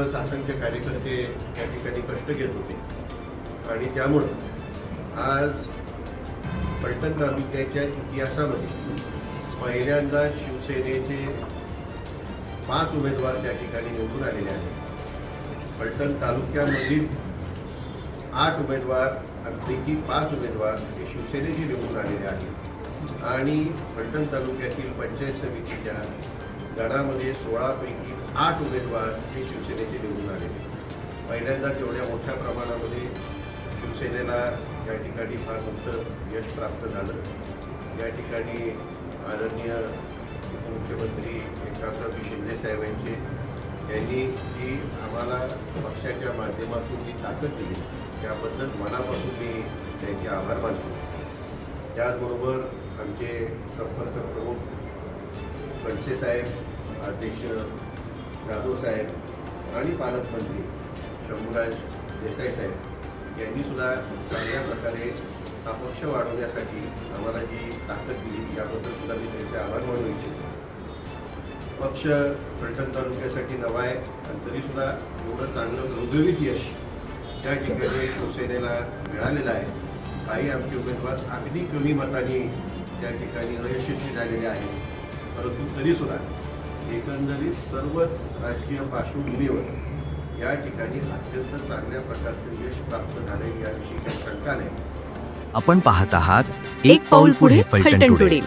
दिवस असंख्य कार्यकर्ते या ठिकाणी कष्ट घेत होते आणि त्यामुळं आज फलटण तालुक्याच्या इतिहासामध्ये पहिल्यांदा शिवसेनेचे 5 उमेदवार त्या ठिकाणी निवडून आलेले आहेत। फलटण तालुक्यामधील 8 उमेदवार पैकी 5 उमेदवार हे शिवसेनेचे निवडून आलेले आहेत आणि फलटण तालुक्यातील पंचायत समितीच्या गणामध्ये 16 पैकी 8 उमेदवार हे शिवसेनेचे निवडून आलेले। पहिल्यांदाच एवढ्या मोठ्या प्रमाणामध्ये शिवसेनेला या ठिकाणी फार मोठं यश प्राप्त झालं। या ठिकाणी आदरणीय उपमुख्यमंत्री एकनाथराव शिंदे साहेबांचे यांनी जी आम्हाला पक्षाच्या माध्यमातून जी ताकद दिली त्याबद्दल मनापासून मी त्यांचे आभार मानतो। त्याचबरोबर आमचे संपर्क प्रमुख खडसे साहेब, अध्यक्ष जाधव साहेब आणि पालकमंत्री शंभूराज देसाई साहेब यांनी सुद्धा चांगल्या प्रकारे हा पक्ष वाढवण्यासाठी आम्हाला जी ताकद दिली याबद्दल सुद्धा मी त्यांचे आभार मानू इच्छितो। पक्ष फलटण तालुक्यासाठी नवा आहे आणि तरीसुद्धा एवढं चांगलं घवघवीत यश त्या ठिकाणी शिवसेनेला मिळालेलं आहे। काही आमचे उमेदवार अगदी कमी मतांनी त्या ठिकाणी अयशस्वी झालेले आहेत, परंतु तरीसुद्धा एकंदरीत सर्वच राजकीय पार्श्वभूमीवर या ठिकाणी अत्यंत चांगल्या प्रकारचे यश प्राप्त झाले याविषयी काही शंका नाही। आपण पाहत आहात एक पाऊल पुढे फलटण टुडे।